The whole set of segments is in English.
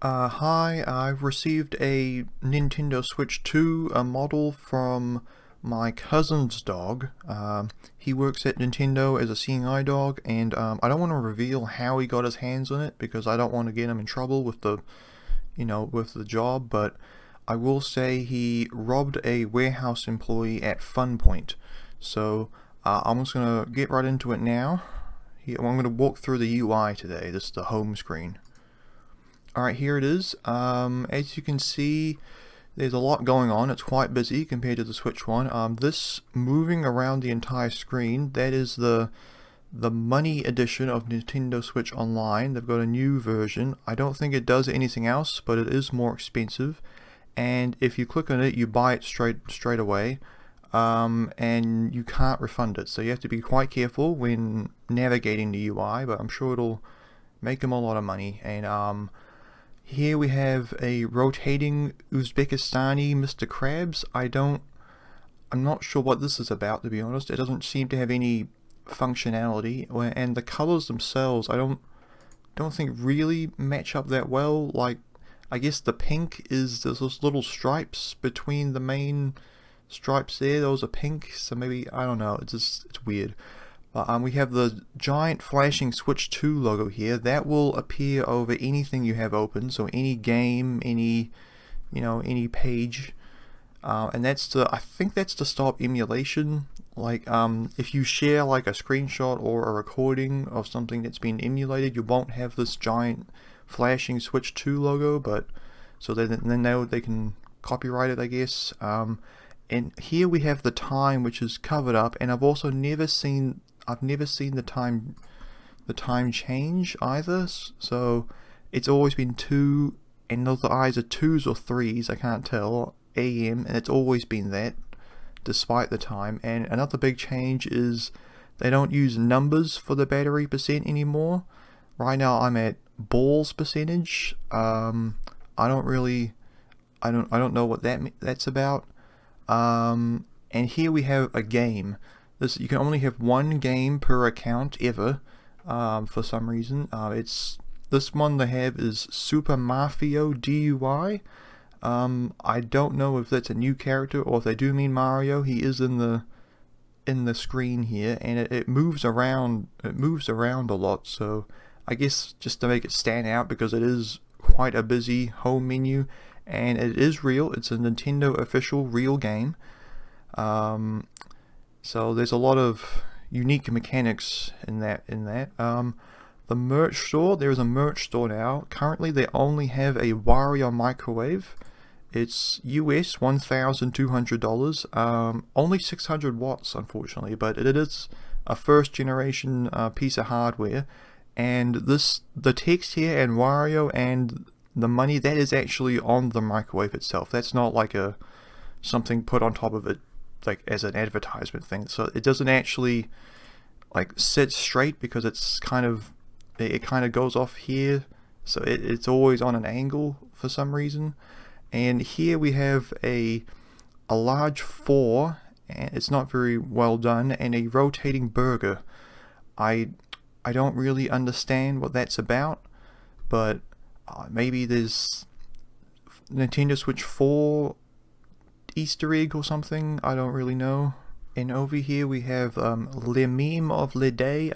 Hi, I've received a Nintendo Switch 2, a model from my cousin's dog. He works at Nintendo as a seeing eye dog, and I don't want to reveal how he got his hands on it because I don't want to get him in trouble with the job, but I will say he robbed a warehouse employee at Funpoint. So I'm just going to get right into it now. I'm going to walk through the UI today. This is the home screen. Alright, here it is. As you can see, there's a lot going on. It's quite busy compared to the Switch one. This moving around the entire screen, that is the money edition of Nintendo Switch Online. They've got a new version. I don't think it does anything else, but it is more expensive. And if you click on it, you buy it straight away. And you can't refund it. So you have to be quite careful when navigating the UI, but I'm sure it'll make them a lot of money. And here we have a rotating Uzbekistani Mr. Krabs. I'm not sure what this is about, to be honest. It doesn't seem to have any functionality, and the colors themselves I don't think really match up that well. Like, I guess the pink is there's those little stripes between the main stripes there. Those are pink, so maybe, I don't know. It's weird. We have the giant flashing Switch 2 logo here. That will appear over anything you have open, so any game, any page, and I think that's to stop emulation. Like, if you share like a screenshot or a recording of something that's been emulated, you won't have this giant flashing Switch 2 logo, but so then they can copyright it, I guess. And here we have the time, which is covered up, and I've never seen the time change either. So it's always been 2, and those eyes are 2's or 3's, I can't tell, AM, and it's always been that despite the time. And another big change is they don't use numbers for the battery percent anymore. Right now I'm at balls percentage. I don't know what that's about. And here we have a game. You can only have one game per account ever, for some reason. This one they have is Super Mafio DUI. I don't know if that's a new character or if they do mean Mario. He is in the screen here, and it moves around. It moves around a lot. So I guess just to make it stand out, because it is quite a busy home menu, and it is real. It's a Nintendo official real game. So there's a lot of unique mechanics in that. The merch store, there is a merch store now. Currently they only have a Wario microwave. It's US $1,200. Only 600 watts, unfortunately, but it is a first generation piece of hardware. And the text here and Wario and the money, that is actually on the microwave itself. That's not like something put on top of it, like as an advertisement thing. So it doesn't actually like sit straight, because it kind of goes off here, so it's always on an angle for some reason. And here we have a large 4, and it's not very well done, and a rotating burger. I don't really understand what that's about, but maybe there's Nintendo Switch 4 Easter egg or something. I don't really know. And over here we have Le Meme of Le Day.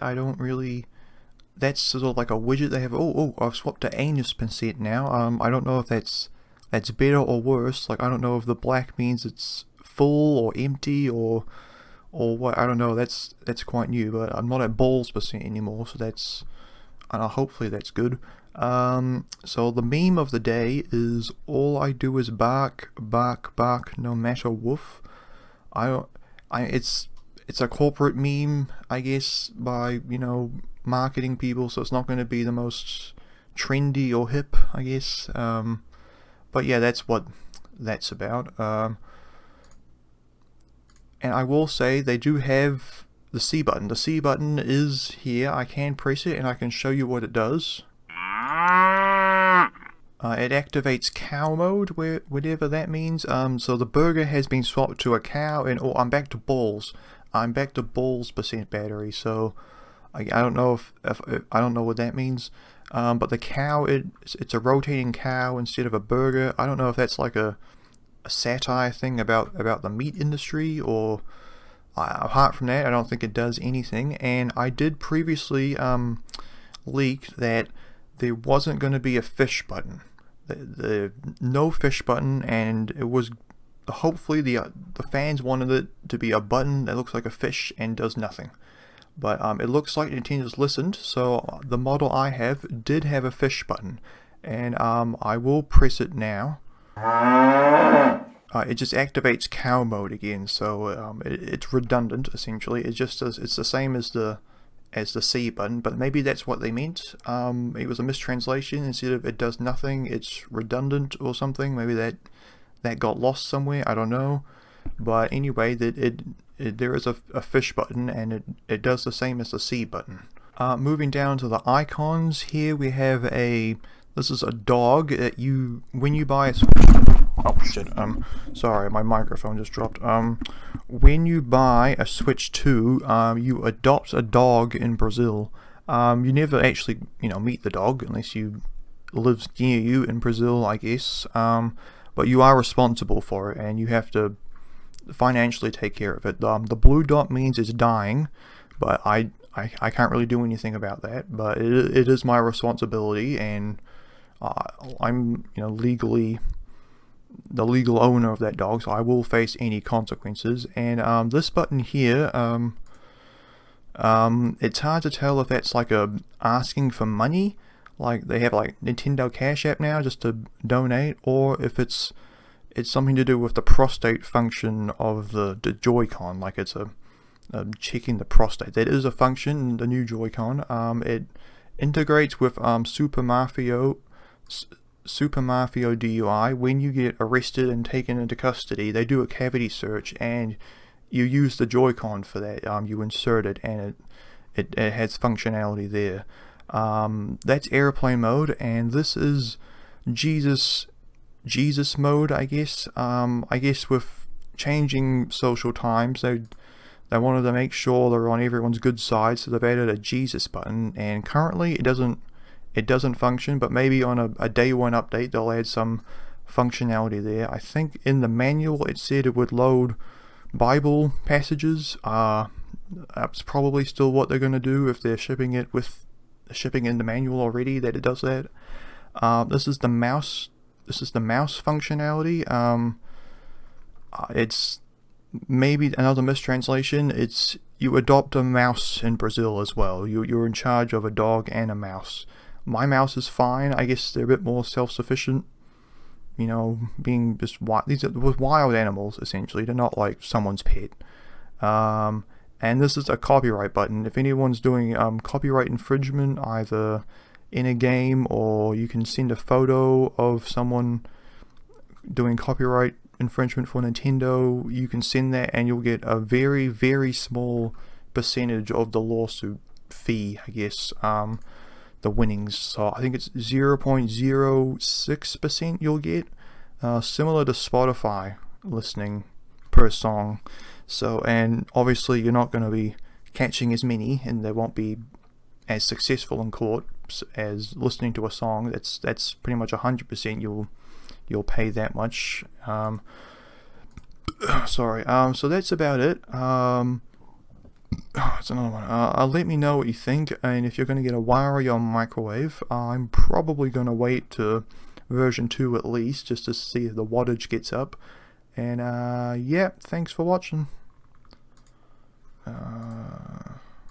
That's sort of like a widget they have. I've swapped to anus percent now. I don't know if that's better or worse. Like, I don't know if the black means it's full or empty or what. I don't know. That's quite new, but I'm not at balls percent anymore, so hopefully that's good. So the meme of the day is all I do is bark, bark, bark, no matter woof. It's a corporate meme, I guess, by, marketing people, so it's not going to be the most trendy or hip, I guess. But yeah, that's what that's about. And I will say they do have the C button. The C button is here. I can press it and I can show you what it does. It activates cow mode, whatever that means. So the burger has been swapped to a cow, and I'm back to balls. I'm back to balls percent battery. So I don't know if I don't know what that means. But the cow, it's a rotating cow instead of a burger. I don't know if that's like a satire thing about the meat industry, or apart from that, I don't think it does anything. And I did previously leak that there wasn't going to be a fish button. The no fish button, and it was hopefully the fans wanted it to be a button that looks like a fish and does nothing. But it looks like Nintendo's listened, so the model I have did have a fish button, and I will press it now. It just activates cow mode again, so it's redundant essentially. It's the same as the C button, but maybe that's what they meant. It was a mistranslation. Instead of it does nothing, it's redundant or something. Maybe that got lost somewhere. I don't know. But anyway, there is a fish button, and it does the same as the C button. Moving down to the icons, here we have this is a dog that when you buy a oh shit, sorry, my microphone just dropped. When you buy a Switch 2, you adopt a dog in Brazil. You never actually, meet the dog unless you lives near you in Brazil, I guess. But you are responsible for it, and you have to financially take care of it. The blue dot means it's dying, but I can't really do anything about that. But it is my responsibility, and I'm legally the legal owner of that dog, so I will face any consequences. And this button here, it's hard to tell if that's like asking for money, like they have like Nintendo Cash App now just to donate, or if it's something to do with the prostate function of the Joy-Con, like it's checking the prostate. That is a function in the new Joy-Con. It integrates with Super Mario DUI. When you get arrested and taken into custody, they do a cavity search, and you use the Joy-Con for that. You insert it, and it has functionality there. That's airplane mode, and this is Jesus mode, I guess. I guess with changing social times, they wanted to make sure they're on everyone's good side, so they've added a Jesus button, and currently it doesn't function, but maybe on a day one update they'll add some functionality there. I think in the manual it said it would load Bible passages. That's probably still what they're going to do if they're shipping in the manual already, that it does that. This is the mouse functionality. It's maybe another mistranslation. It's you adopt a mouse in Brazil as well. You're in charge of a dog and a mouse. My mouse is fine. I guess they're a bit more self-sufficient. Being just these are wild animals essentially. They're not like someone's pet. And this is a copyright button. If anyone's doing copyright infringement, either in a game, or you can send a photo of someone doing copyright infringement for Nintendo, you can send that, and you'll get a very, very small percentage of the lawsuit fee, I guess. The winnings. So I think it's 0.06% you'll get, similar to Spotify listening per song. So, and obviously you're not going to be catching as many, and they won't be as successful in court as listening to a song. That's pretty much 100% you'll pay that much. Sorry. So that's about it. It's another one. Let me know what you think, and if you're going to get a wiry or microwave, I'm probably going to wait to version 2 at least, just to see if the wattage gets up. And yeah, thanks for watching.